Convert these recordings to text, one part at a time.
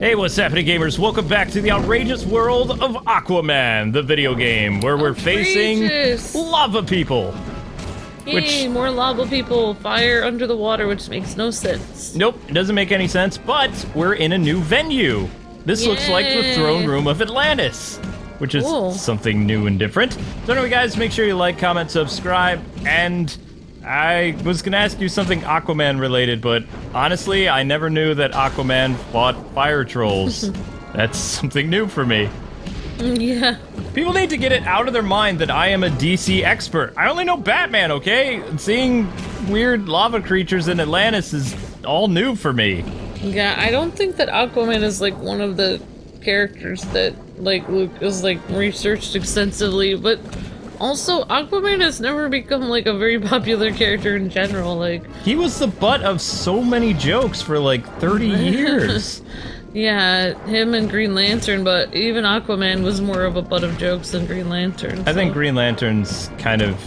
Hey, what's happening, gamers? Welcome back to the outrageous world of Aquaman, the video game, where we're facing lava people. Yay, more lava people, fire under the water, which makes no sense. Nope, it doesn't make any sense, but we're in a new venue. This looks like the throne room of Atlantis, which is something new and different. So anyway, guys, make sure you like, comment, subscribe, and I was gonna ask you something Aquaman related, but honestly, I never knew that Aquaman fought fire trolls. That's something new for me. Yeah. People need to get it out of their mind that I am a DC expert. I only know Batman, okay? Seeing weird lava creatures in Atlantis is all new for me. Yeah, I don't think that Aquaman is like one of the characters that like Luke has like researched extensively, but also, Aquaman has never become, like, a very popular character in general, like... He was the butt of so many jokes for, like, 30 years. Yeah, him and Green Lantern, but even Aquaman was more of a butt of jokes than Green Lantern. I think Green Lantern's kind of...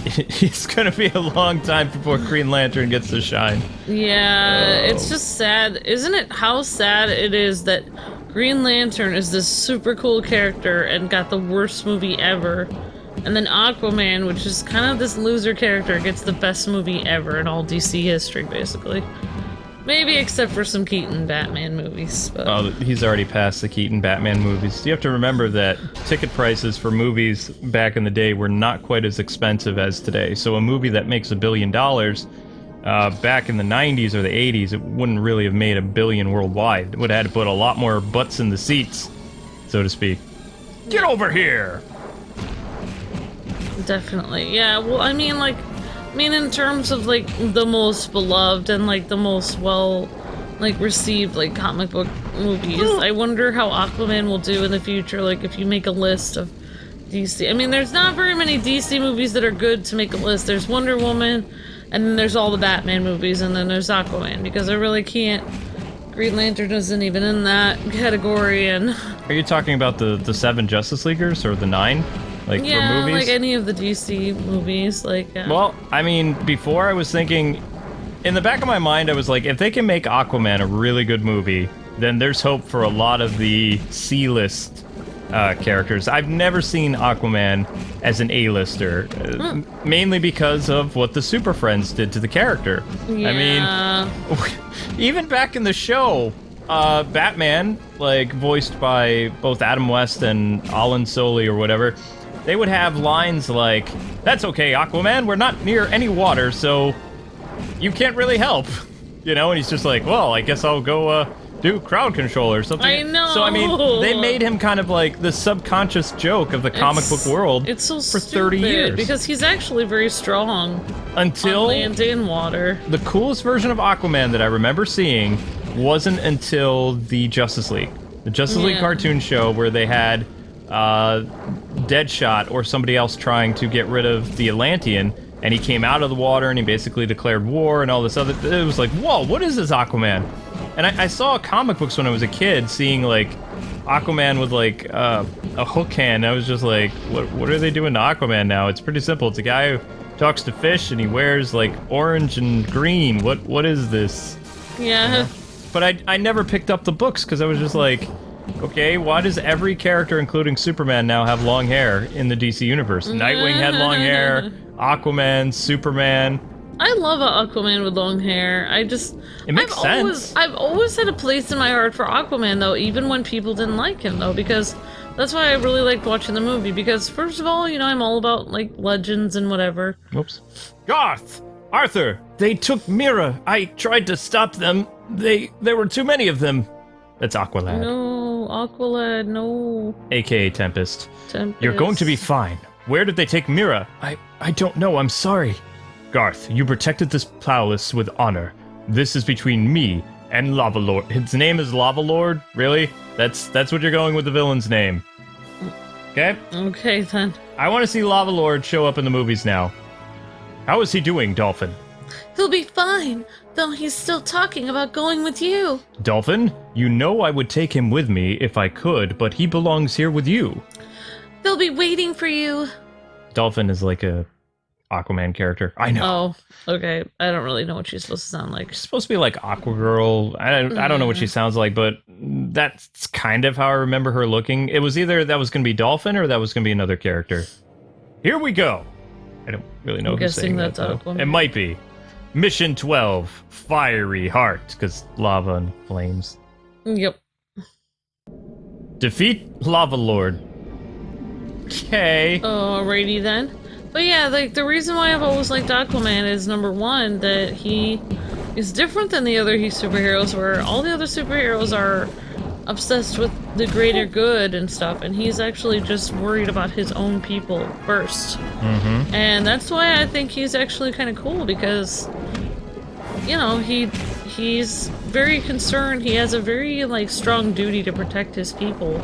It's gonna be a long time before Green Lantern gets to shine. Yeah, it's just sad. Isn't it how sad it is that Green Lantern is this super cool character and got the worst movie ever, and then Aquaman, which is kind of this loser character, gets the best movie ever in all DC history, basically. Maybe except for some Keaton Batman movies. But... Oh, he's already past the Keaton Batman movies. You have to remember that ticket prices for movies back in the day were not quite as expensive as today. So a movie that makes $1 billion back in the 90s or the 80s, it wouldn't really have made $1 billion worldwide. It would have had to put a lot more butts in the seats, so to speak. Get over here! Definitely. Yeah, well, I mean, like... in terms of, like, the most beloved and, like, the most received, like, comic book movies, I wonder how Aquaman will do in the future, like, if you make a list of DC. I mean, there's not very many DC movies that are good to make a list. There's Wonder Woman, and then there's all the Batman movies, and then there's Aquaman, because I really can't... Green Lantern isn't even in that category, and... Are you talking about the 7 Justice Leaguers, or the 9? Like, for movies? Yeah, like any of the DC movies, like... Well, I mean, before I was thinking... In the back of my mind, I was like, if they can make Aquaman a really good movie, then there's hope for a lot of the C-list characters. I've never seen Aquaman as an A-lister, mainly because of what the Super Friends did to the character. Yeah. I mean, even back in the show... Batman, like, voiced by both Adam West and Alan Soley or whatever, they would have lines like, "That's okay, Aquaman, we're not near any water, so you can't really help." You know, and he's just like, well, I guess I'll go, do crowd control or something. I know! So, I mean, they made him kind of like the subconscious joke of the comic book world for 30 years. Because he's actually very strong until on land and water. The coolest version of Aquaman that I remember seeing wasn't until the Justice League. The Justice League cartoon show where they had Deadshot or somebody else trying to get rid of the Atlantean, and he came out of the water and he basically declared war and all this other... It was like, whoa, what is this Aquaman? And I saw comic books when I was a kid, seeing, like, Aquaman with, like, a hook hand. I was just like, what are they doing to Aquaman now? It's pretty simple. It's a guy who talks to fish and he wears, like, orange and green. What is this? Yeah. You know? But I never picked up the books because I was just like, okay, why does every character, including Superman, now have long hair in the DC universe? Nightwing had long hair, Aquaman, Superman. I love Aquaman with long hair. It makes sense. I've always had a place in my heart for Aquaman, though, even when people didn't like him, though, because that's why I really liked watching the movie, because, first of all, you know, I'm all about, like, legends and whatever. Whoops. Garth! Arthur! They took MERA! I tried to stop them. There were too many of them. That's Aqualad. No, Aqualad, no. AKA Tempest. Tempest. You're going to be fine. Where did they take MERA? I don't know, I'm sorry. Garth, you protected this palace with honor. This is between me and Lava Lord. His name is Lava Lord? Really? That's what you're going with the villain's name. Okay? Okay, then. I want to see Lava Lord show up in the movies now. How is he doing, Dolphin? He'll be fine, though he's still talking about going with you. Dolphin, you know I would take him with me if I could, but he belongs here with you. They'll be waiting for you. Dolphin is like a Aquaman character. I know. Oh, okay. I don't really know what she's supposed to sound like. She's supposed to be like Aquagirl. I don't know what she sounds like, but that's kind of how I remember her looking. It was either that was going to be Dolphin or that was going to be another character. Here we go. I don't really know who's saying that, though. It might be. Mission 12, Fiery Heart, because lava and flames. Yep. Defeat Lava Lord. Okay. Alrighty then. But yeah, like, the reason why I've always liked Aquaman is, number one, that he is different than the other superheroes, where all the other superheroes are obsessed with the greater good and stuff, and he's actually just worried about his own people first. Mm-hmm. And that's why I think he's actually kind of cool, because, you know, he's very concerned. He has a very, like, strong duty to protect his people.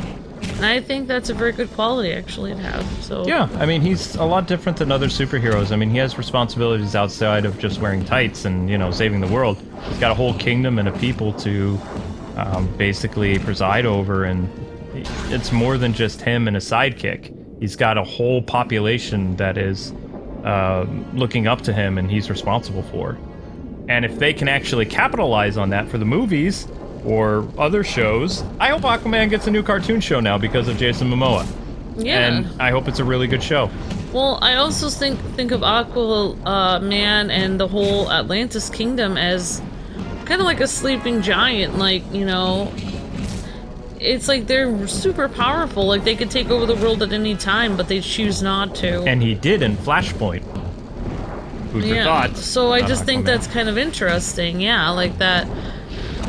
And I think that's a very good quality, actually, to have. So yeah, I mean, he's a lot different than other superheroes. I mean, he has responsibilities outside of just wearing tights and, you know, saving the world. He's got a whole kingdom and a people to basically preside over, and it's more than just him and a sidekick. He's got a whole population that is looking up to him and he's responsible for. And if they can actually capitalize on that for the movies or other shows, I hope Aquaman gets a new cartoon show now because of Jason Momoa. yeah. And I hope it's a really good show. Well, I also think of Aquaman and the whole Atlantis kingdom as kind of like a sleeping giant. Like, you know, it's like they're super powerful. Like, they could take over the world at any time, but they choose not to. And he did in Flashpoint. Who'd have thought? So I just think Aquaman. that's kind of interesting. Yeah, like that.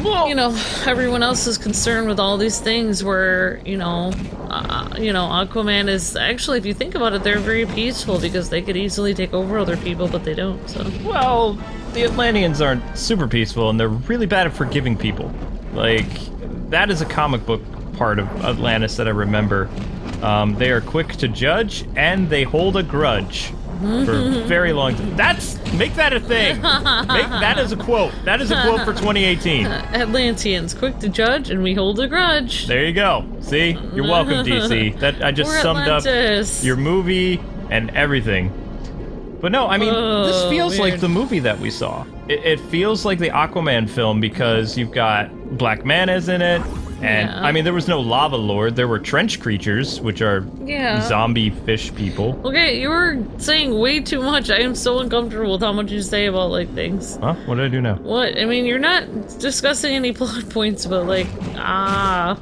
Well, You know, everyone else is concerned with all these things where, Aquaman is actually, if you think about it, they're very peaceful because they could easily take over other people, but they don't, so. well, the Atlanteans aren't super peaceful, and they're really bad at forgiving people. Like, that is a comic book part of Atlantis that I remember. They are quick to judge, and they hold a grudge for a very long time. Make that a thing. That is a quote. That is a quote for 2018. Atlanteans, quick to judge, and we hold a grudge. There you go. See? You're welcome, DC. That I just We're summed Atlantis. up your movie and everything. But no, I mean, this feels like the movie that we saw. It feels like the Aquaman film because you've got Black Manta's in it, and Yeah. I mean, there was no lava lord. There were trench creatures, which are zombie fish people. Okay, you were saying way too much. I am so uncomfortable with how much you say about, like, things. Huh? What did I do now? What? I mean, you're not discussing any plot points, but, like, Ow.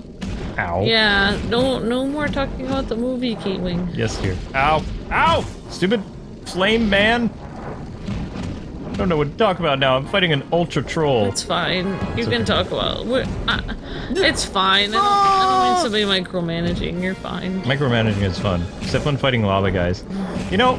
Yeah, no more talking about the movie, Kwing. Yes, dear. Ow. Ow! Stupid flame man. I don't know what to talk about now. I'm fighting an ultra troll. It's fine. You It's can okay. talk about it's fine. I don't mean somebody micromanaging. You're fine. Micromanaging is fun, except when fighting lava guys. You know,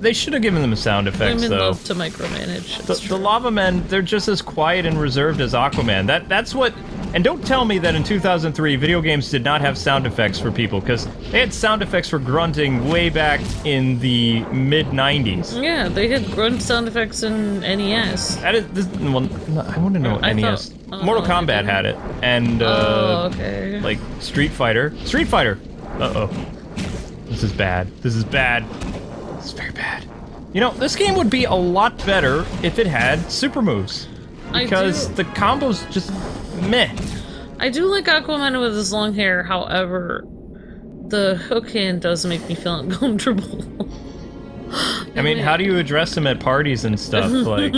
they should have given them sound effects, Women though. love to micromanage. The lava men, they're just as quiet and reserved as Aquaman. That's what... And don't tell me that in 2003, video games did not have sound effects for people, because they had sound effects for grunting way back in the mid-90s. Yeah, they had grunt sound effects in NES. That is... well, no, I want to know I NES. thought- Mortal they Kombat did. had it, and, Okay. like, Street Fighter. Street Fighter! Uh-oh. This is bad. This is bad. This is very bad. You know, this game would be a lot better if it had super moves. Because the combos just meh. I do like Aquaman with his long hair, however, the hook hand does make me feel uncomfortable. I mean, how do you address him at parties and stuff? Like,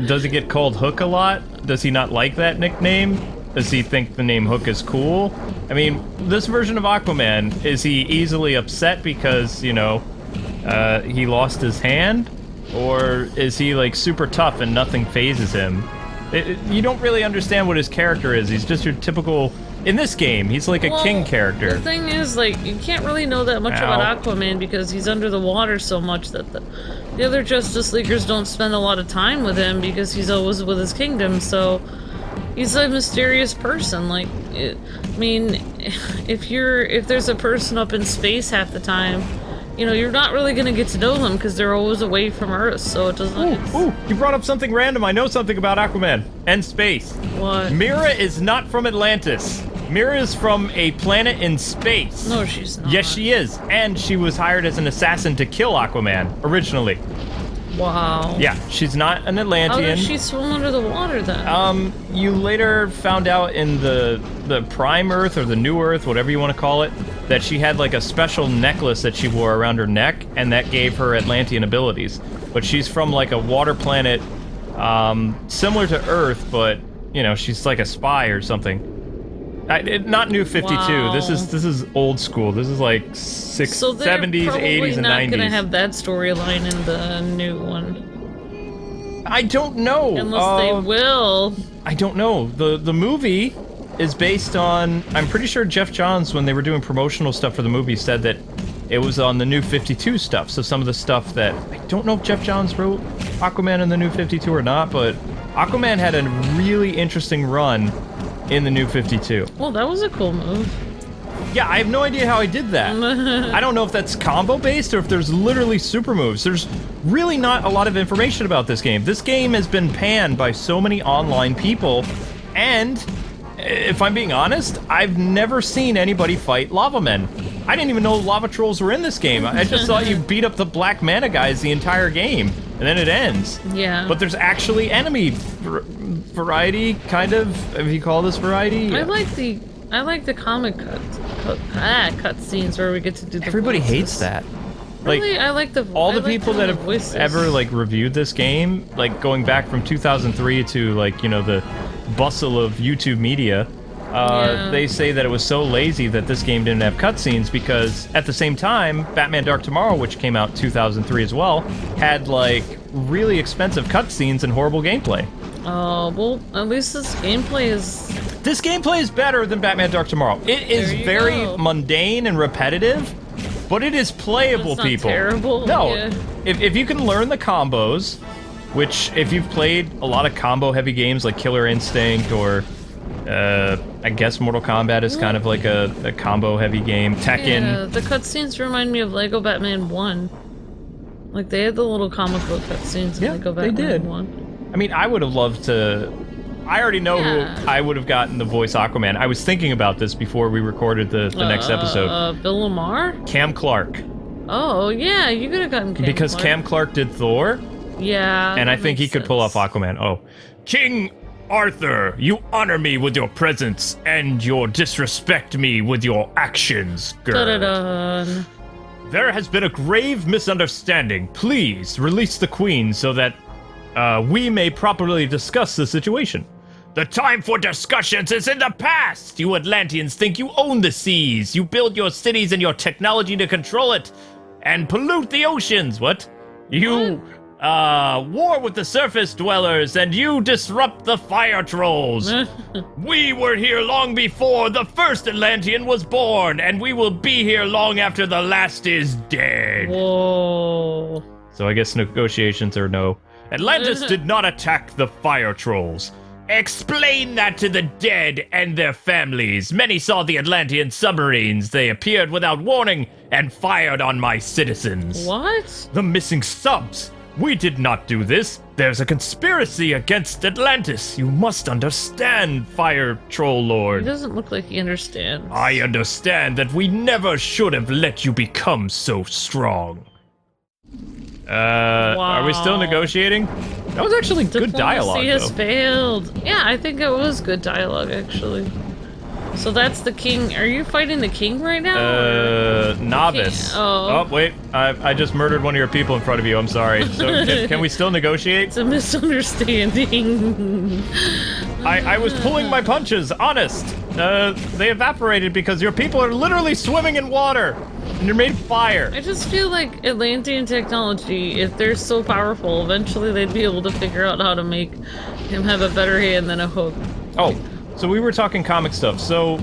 does he get called Hook a lot? Does he not like that nickname? Does he think the name Hook is cool? I mean, this version of Aquaman, is he easily upset because, you know, he lost his hand? Or is he, like, super tough and nothing phases him? You don't really understand what his character is. He's just your typical... In this game, he's like a king character. The thing is, like, you can't really know that much about Aquaman because he's under the water so much that the other Justice Leaguers don't spend a lot of time with him because he's always with his kingdom, so... He's a mysterious person, like, I mean, if there's a person up in space half the time, you know, you're not really gonna get to know them because they're always away from Earth, so it doesn't... Ooh, you brought up something random. I know something about Aquaman and space. What? MERA is not from Atlantis. Mira's from a planet in space. No, she's not. Yes, she is. And she was hired as an assassin to kill Aquaman, originally. Wow. Yeah, she's not an Atlantean. How does she swim under the water then? You later found out in the Prime Earth, or the New Earth, whatever you want to call it, that she had like a special necklace that she wore around her neck, and that gave her Atlantean abilities. But she's from like a water planet, similar to Earth, but, you know, she's like a spy or something. Not New 52. Wow. This is old school. This is like 70s, 80s, and 90s. Not gonna have that storyline in the new one. I don't know. Unless they will. I don't know. The movie is based on... I'm pretty sure Jeff Johns, when they were doing promotional stuff for the movie, said that it was on the New 52 stuff. So some of the stuff that... I don't know if Jeff Johns wrote Aquaman in the New 52 or not, but Aquaman had a really interesting run in the New 52. Well, that was a cool move. Yeah, I have no idea how I did that. I don't know if that's combo-based or if there's literally super moves. There's really not a lot of information about this game. This game has been panned by so many online people, and if I'm being honest, I've never seen anybody fight lava men. I didn't even know lava trolls were in this game. I just thought you beat up the Black Manta guys the entire game, and then it ends. Yeah. But there's actually enemy variety, kind of, if you call this variety. I like the comic cut scenes where we get to do the Everybody voices. hates that. Really? Like, I like the all the people that have voices. ever like reviewed this game, like going back from 2003 to like, you know, the bustle of YouTube media, Yeah. they say that it was so lazy that this game didn't have cutscenes because at the same time, Batman Dark Tomorrow, which came out 2003 as well, had like really expensive cutscenes and horrible gameplay. Oh, well, at least this gameplay is... This gameplay is better than Batman Dark Tomorrow. It is There you very go. mundane and repetitive, but it is playable, It's not people. terrible, No, yeah. if you can learn the combos, which if you've played a lot of combo-heavy games like Killer Instinct or I guess Mortal Kombat is kind of like a combo-heavy game. Tekken. Yeah, the cutscenes remind me of Lego Batman 1. Like, they had the little comic book cutscenes in Yeah, Lego they Batman did. 1. I mean, I would have loved to... I already know Yeah. who I would have gotten the voice Aquaman. I was thinking about this before we recorded the next episode. Bill Lamar? Cam Clark. Oh, yeah, you could have gotten Cam Because Clark. Cam Clark did Thor, Yeah. and I that think he makes could pull off sense. Aquaman. Oh. King Arthur, you honor me with your presence, and you disrespect me with your actions, girl. Da-da-dun. There has been a grave misunderstanding. Please release the Queen so that we may properly discuss the situation. The time for discussions is in the past! You Atlanteans think you own the seas. You build your cities and your technology to control it and pollute the oceans. What? You war with the surface dwellers and you disrupt the fire trolls. We were here long before the first Atlantean was born, and we will be here long after the last is dead. Whoa. So I guess negotiations are no. Atlantis did not attack the fire trolls. Explain that to the dead and their families. Many saw the Atlantean submarines. They appeared without warning and fired on my citizens. What? The missing subs. We did not do this. There's a conspiracy against Atlantis. You must understand, Fire Troll He Lord. doesn't look like he understands. I understand that we never should have let you become so strong. Are we still Wow. negotiating? That was actually good dialogue, Diplomacy has though. failed. Yeah, I think it was good dialogue, actually. So that's the king. Are you fighting the king right now? Novice. Oh. Wait. I just murdered one of your people in front of you. I'm sorry. So can we still negotiate? It's a misunderstanding. I was pulling my punches, honest. They evaporated because your people are literally swimming in water. And you're made of fire. I just feel like Atlantean technology, if they're so powerful, eventually they'd be able to figure out how to make him have a better hand than a hook. Oh, so we were talking comic stuff. So,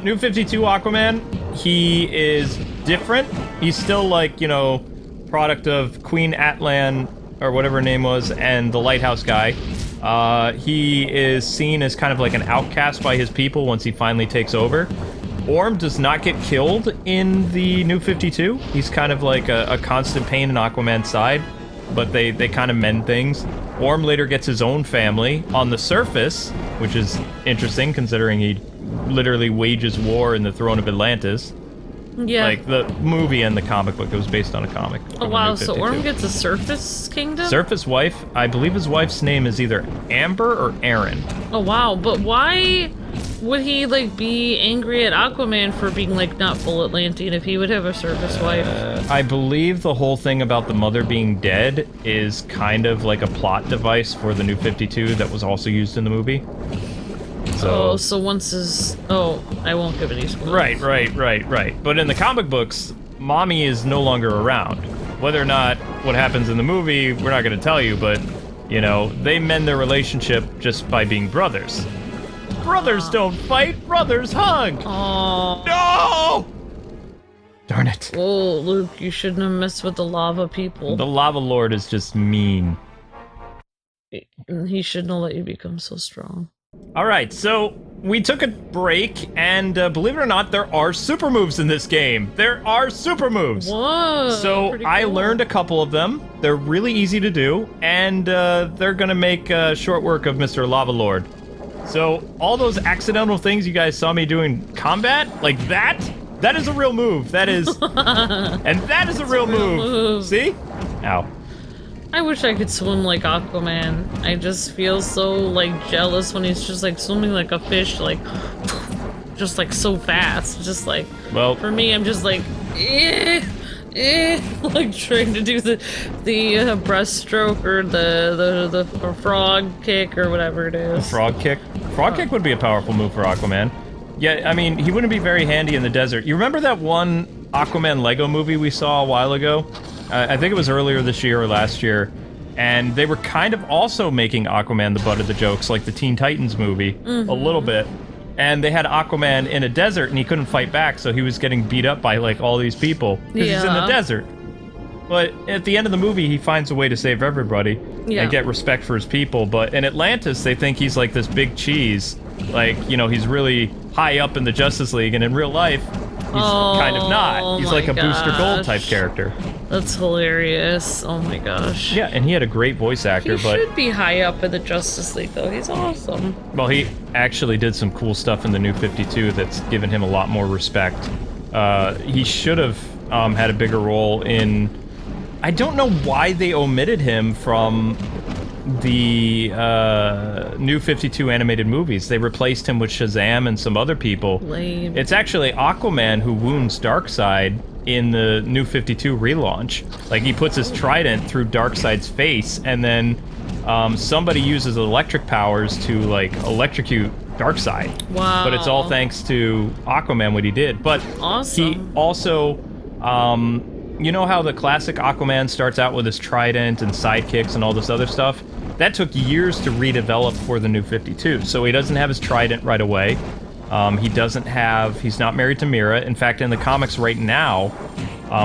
New 52 Aquaman, he is different. He's still like, you know, product of Queen Atlan, or whatever her name was, and the Lighthouse guy. He is seen as kind of like an outcast by his people once he finally takes over. Orm does not get killed in the New 52. He's kind of like a constant pain in Aquaman's side, but they kind of mend things. Orm later gets his own family on the surface, which is interesting considering he literally wages war in the throne of Atlantis. Yeah. Like, the movie and the comic book, it was based on a comic. Oh, wow, so Orm gets a surface kingdom? Surface wife, I believe his wife's name is either Amber or Aaron. Oh, wow, but why would he, like, be angry at Aquaman for being, like, not full Atlantean if he would have a surface wife? I believe the whole thing about the mother being dead is kind of like a plot device for the New 52 that was also used in the movie. So, so once his... Oh, I won't give any spoilers. Right. But in the comic books, Mommy is no longer around. Whether or not what happens in the movie, we're not going to tell you, but, you know, they mend their relationship just by being brothers. Brothers don't fight, brothers hug! Aww. No! Darn it. Oh, Luke, you shouldn't have messed with the lava people. The Lava Lord is just mean. He shouldn't have let you become so strong. Alright, so we took a break, and believe it or not, there are super moves in this game. There are super moves. Whoa! So I learned a couple of them. They're really easy to do, and they're gonna make short work of Mr. Lava Lord. So all those accidental things you guys saw me doing combat, like that is a real move. That is, and that is a real move. See? Ow. I wish I could swim like Aquaman. I just feel so, like, jealous when he's just, like, swimming like a fish, like, just, like, so fast. Just, like, well, for me, I'm just, like, like, trying to do the breaststroke or the frog kick or whatever it is. The frog kick? Frog kick would be a powerful move for Aquaman. Yeah, I mean, he wouldn't be very handy in the desert. You remember that one Aquaman Lego movie we saw a while ago? I think it was earlier this year or last year, and they were kind of also making Aquaman the butt of the jokes, like the Teen Titans movie, a little bit. And they had Aquaman in a desert, and he couldn't fight back, so he was getting beat up by, like, all these people, because he's in the desert. But at the end of the movie, he finds a way to save everybody and get respect for his people. But in Atlantis, they think he's, like, this big cheese. Like, you know, he's really high up in the Justice League, and in real life, he's kind of not. He's like a Booster Gold type character. That's hilarious. Oh my gosh. Yeah, and he had a great voice actor, he but... should be high up in the Justice League, though. He's awesome. Well, he actually did some cool stuff in the New 52 that's given him a lot more respect. He should have had a bigger role in... I don't know why they omitted him from the New 52 animated movies. They replaced him with Shazam and some other people. Lame. It's actually Aquaman who wounds Darkseid in the New 52 relaunch. Like, he puts his trident through Darkseid's face, and then somebody uses electric powers to, like, electrocute Darkseid. Wow. But it's all thanks to Aquaman, what he did. But awesome. He also... you know how the classic Aquaman starts out with his trident and sidekicks and all this other stuff? That took years to redevelop for the New 52. So he doesn't have his trident right away. He's not married to MERA. In fact, in the comics right now,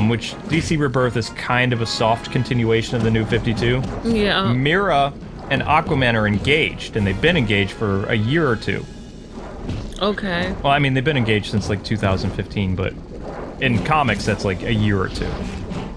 which DC Rebirth is kind of a soft continuation of the New 52. Yeah. MERA and Aquaman are engaged, and they've been engaged for a year or two. Okay. Well, I mean, they've been engaged since, like, 2015, but in comics, that's, like, a year or two.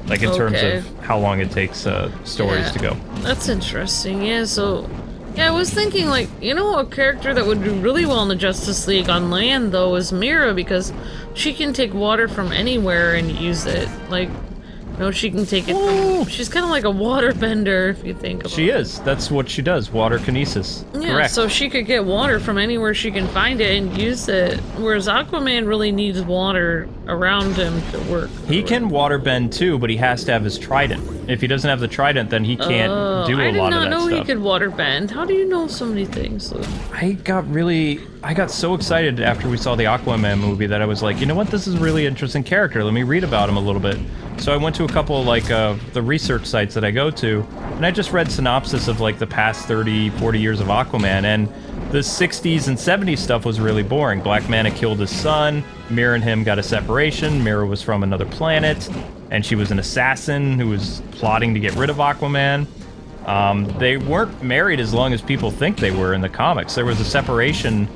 Like, in terms of how long it takes stories to go. That's interesting, yeah, so... Yeah, I was thinking, like, you know, a character that would do really well in the Justice League on land, though, is MERA, because she can take water from anywhere and use it. Like, you know, she can take it from... She's kind of like a water bender, if you think about it. She is. That's what she does, water kinesis. Yeah, correct. So she could get water from anywhere she can find it and use it, whereas Aquaman really needs water around him to work. He can water bend too, but he has to have his trident. If he doesn't have the trident, then he can't do a lot of that stuff. I did not know he could water bend. How do you know so many things, Luke? I got so excited after we saw the Aquaman movie that I was like, you know what, this is a really interesting character. Let me read about him a little bit. So I went to a couple, like, the research sites that I go to, and I just read synopsis of, like, the past 30, 40 years of Aquaman, and the 60s and 70s stuff was really boring. Black Manta killed his son, MERA and him got a separation, MERA was from another planet, and she was an assassin who was plotting to get rid of Aquaman. They weren't married as long as people think they were in the comics. There was a separation,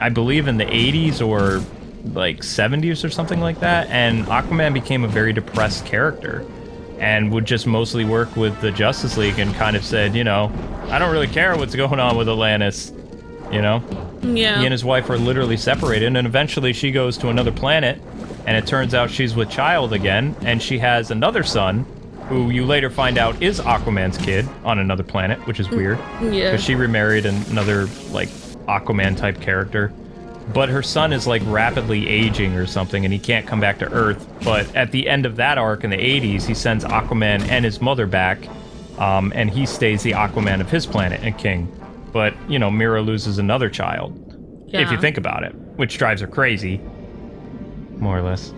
I believe, in the 80s or like 70s or something like that, and Aquaman became a very depressed character and would just mostly work with the Justice League and kind of said, you know, I don't really care what's going on with Atlantis, you know? Yeah. He and his wife are literally separated, and eventually she goes to another planet, and it turns out she's with child again, and she has another son, who you later find out is Aquaman's kid on another planet, which is weird. Yeah. Because she remarried another, like, Aquaman-type character. But her son is, like, rapidly aging or something, and he can't come back to Earth. But at the end of that arc in the 80s, he sends Aquaman and his mother back, and he stays the Aquaman of his planet and king. But, you know, Mera loses another child, if you think about it, which drives her crazy, more or less.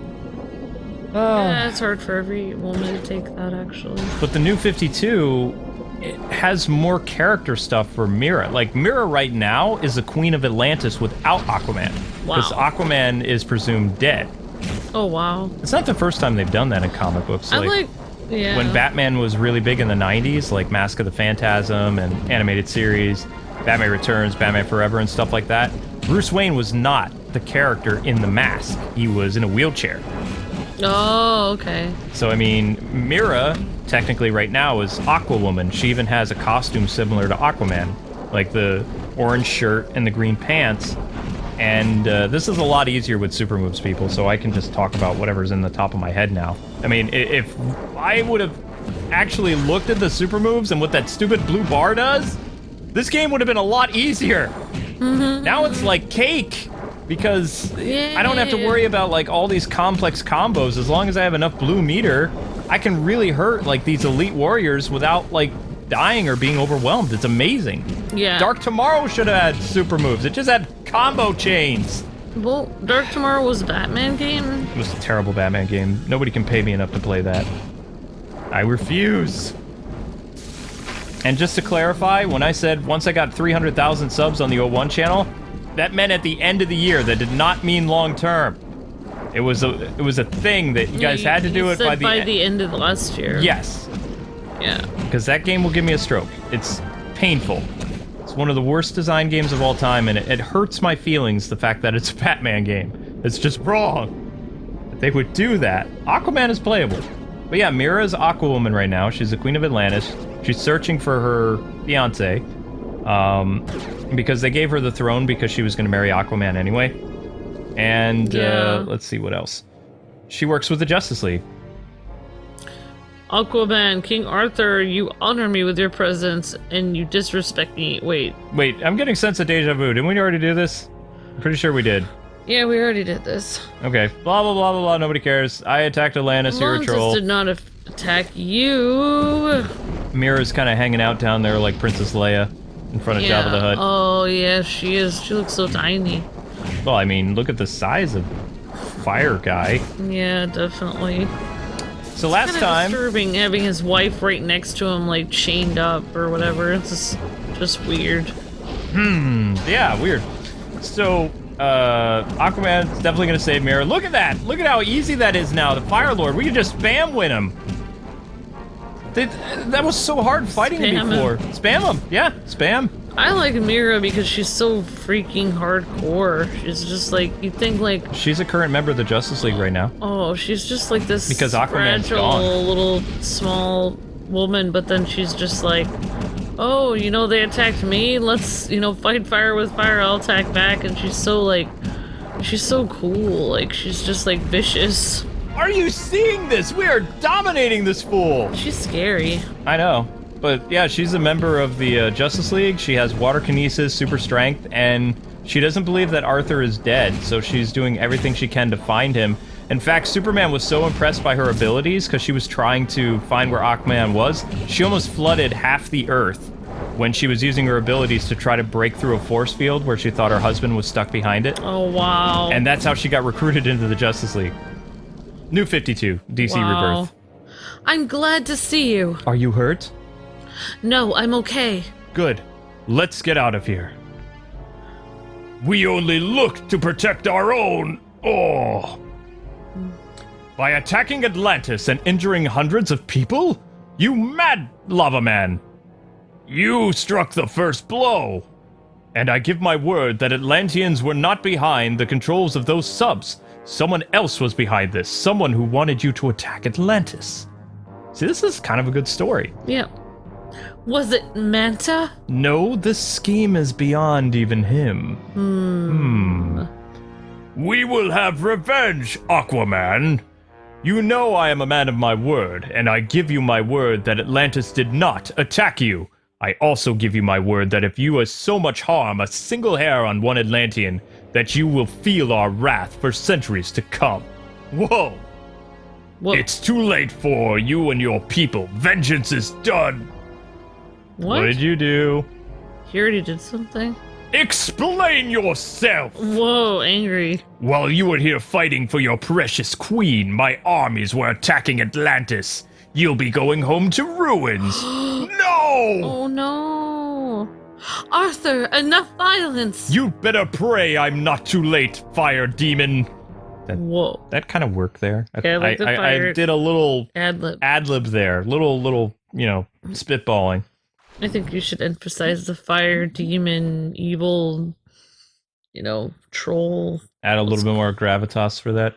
Yeah, it's hard for every woman to take that, actually. But the New 52, it has more character stuff for Mera. Like, Mera right now is the Queen of Atlantis without Aquaman. Wow. Because Aquaman is presumed dead. Oh, wow. It's not the first time they've done that in comic books. Yeah. When Batman was really big in the 90s, like Mask of the Phantasm and animated series, Batman Returns, Batman Forever, and stuff like that, Bruce Wayne was not the character in the mask. He was in a wheelchair. Oh, okay. So, I mean, Mera, technically right now, is Aqauaman. She even has a costume similar to Aquaman, like the orange shirt and the green pants. And this is a lot easier with super moves, people, so I can just talk about whatever's in the top of my head now. I mean, if I would have actually looked at the super moves and what that stupid blue bar does, this game would have been a lot easier. Now it's like cake, because I don't have to worry about like all these complex combos. As long as I have enough blue meter, I can really hurt like these elite warriors without like dying or being overwhelmed. It's amazing. Yeah. Dark Tomorrow should have had super moves. It just had combo chains. Well, Dark Tomorrow was a Batman game? It was a terrible Batman game. Nobody can pay me enough to play that. I refuse. And just to clarify, when I said once I got 300,000 subs on the 01 channel, that meant at the end of the year. That did not mean long term. It was a thing that you guys had to do it by the end of last year. Yes. Yeah. Because that game will give me a stroke. It's painful. It's one of the worst design games of all time, and it hurts my feelings, the fact that it's a Batman game. It's just wrong that they would do that. Aquaman is playable. But yeah, Mera is Aquawoman right now. She's the Queen of Atlantis. She's searching for her fiancé, because they gave her the throne because she was going to marry Aquaman anyway. And let's see what else. She works with the Justice League. Aquaman, King Arthur, you honor me with your presence, and you disrespect me. Wait, I'm getting a sense of deja vu. Didn't we already do this? I'm pretty sure we did. Yeah, we already did this. Okay. Blah, blah, blah, blah, blah. Nobody cares. I attacked Atlantis. You're a troll. Did not attack you. Mira's kind of hanging out down there like Princess Leia in front of Jabba the Hutt. Oh, yeah, she is. She looks so tiny. Well, I mean, look at the size of Fire Guy. Yeah, definitely. So last time... disturbing having his wife right next to him, like, chained up or whatever. It's just weird. Yeah, weird. So, Aquaman's definitely gonna save Mera. Look at that! Look at how easy that is now. The Fire Lord, we can just spam win him. That was so hard fighting him before. Spam him, yeah, spam. I like Mera because she's so freaking hardcore. She's just like, you think like... She's a current member of the Justice League right now. Oh, she's just like this because Aquaman's fragile gone. Little small woman, but then she's just like, oh, you know, they attacked me, let's, you know, fight fire with fire, I'll attack back. And she's so like, she's so cool, like she's just like vicious. Are you seeing this? We are dominating this fool. She's scary. I know. But yeah, she's a member of the Justice League. She has water kinesis, super strength, and she doesn't believe that Arthur is dead, so she's doing everything she can to find him. In fact, Superman was so impressed by her abilities, because she was trying to find where Aquaman was, she almost flooded half the Earth when she was using her abilities to try to break through a force field where she thought her husband was stuck behind it. Oh, wow. And that's how she got recruited into the Justice League. New 52, DC Rebirth. I'm glad to see you. Are you hurt? No, I'm okay. Good. Let's get out of here. We only look to protect our own. Oh. By attacking Atlantis and injuring hundreds of people? You mad lava man. You struck the first blow. And I give my word that Atlanteans were not behind the controls of those subs. Someone else was behind this. Someone who wanted you to attack Atlantis. See, this is kind of a good story. Yeah. Was it Manta? No, this scheme is beyond even him. We will have revenge, Aquaman. You know I am a man of my word, and I give you my word that Atlantis did not attack you. I also give you my word that if you so much harm a single hair on one Atlantean, that you will feel our wrath for centuries to come. Whoa! It's too late for you and your people. Vengeance is done. What did you do? You already did something? Explain yourself! Whoa, angry. While you were here fighting for your precious queen, my armies were attacking Atlantis. You'll be going home to ruins. No! Oh no. Arthur, enough violence! You'd better pray I'm not too late, fire demon. Whoa. That kind of worked there. Yeah, like I did a little ad-lib there. Little, spitballing. I think you should emphasize the fire demon, evil, troll. Add a little bit more gravitas for that.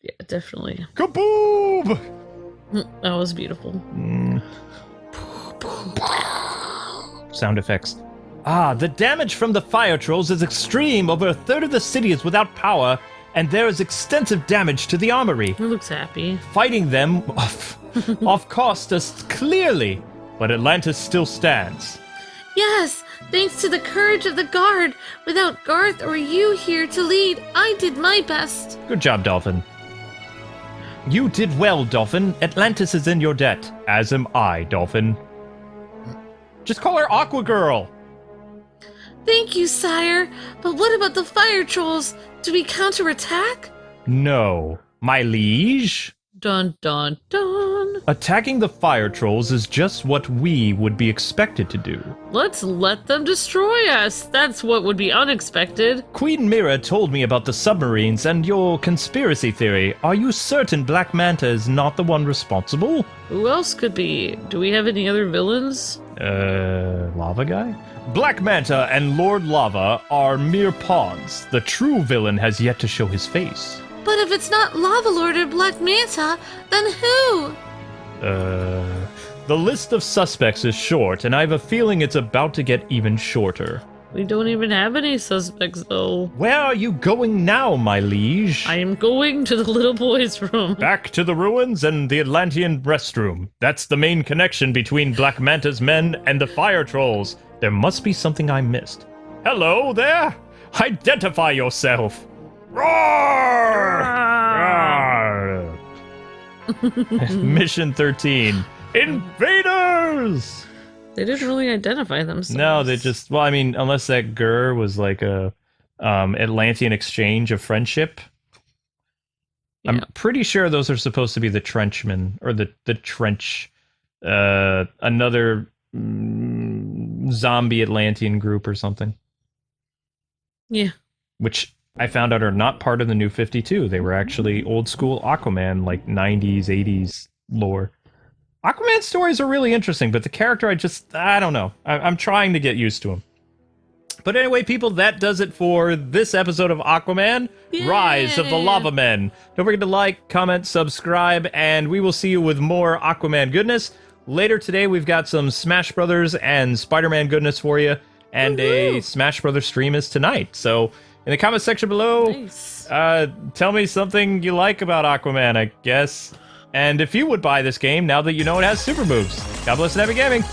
Yeah, definitely. Kaboom! That was beautiful. Sound effects. The damage from the fire trolls is extreme. Over a third of the city is without power, and there is extensive damage to the armory. He looks happy. Fighting them off cost us clearly, but Atlantis still stands. Yes, thanks to the courage of the guard. Without Garth or you here to lead, I did my best. Good job, Dolphin. You did well, Dolphin. Atlantis is in your debt, as am I, Dolphin. Just call her Aqua Girl. Thank you, sire. But what about the fire trolls? Do we counterattack? No, my liege. Dun dun dun. Attacking the fire trolls is just what we would be expected to do. Let's let them destroy us. That's what would be unexpected. Queen MERA told me about the submarines and your conspiracy theory. Are you certain Black Manta is not the one responsible? Who else could be? Do we have any other villains? Lava guy? Black Manta and Lord Lava are mere pawns. The true villain has yet to show his face. But if it's not Lava Lord or Black Manta, then who? The list of suspects is short, and I have a feeling it's about to get even shorter. We don't even have any suspects, though. Where are you going now, my liege? I am going to the little boy's room. Back to the ruins and the Atlantean restroom. That's the main connection between Black Manta's men and the fire trolls. There must be something I missed. Hello there! Identify yourself! Roar! Roar! Mission 13. Invaders! They didn't really identify themselves. No, they just... Well, I mean, unless that Gur was like a Atlantean exchange of friendship. Yeah. I'm pretty sure those are supposed to be the Trenchmen, or the Trench... another zombie Atlantean group or something. Yeah. Which I found out are not part of the New 52. They were actually old school Aquaman, like 90s, 80s lore. Aquaman stories are really interesting, but the character, I don't know. I'm trying to get used to him. But anyway, people, that does it for this episode of Aquaman, Yay! Rise of the Lava Men. Don't forget to like, comment, subscribe, and we will see you with more Aquaman goodness. Later today, we've got some Smash Brothers and Spider-Man goodness for you, and a Smash Brothers stream is tonight. So in the comment section below, nice. Tell me something you like about Aquaman, I guess. And if you would buy this game now that you know it has super moves. God bless and happy gaming!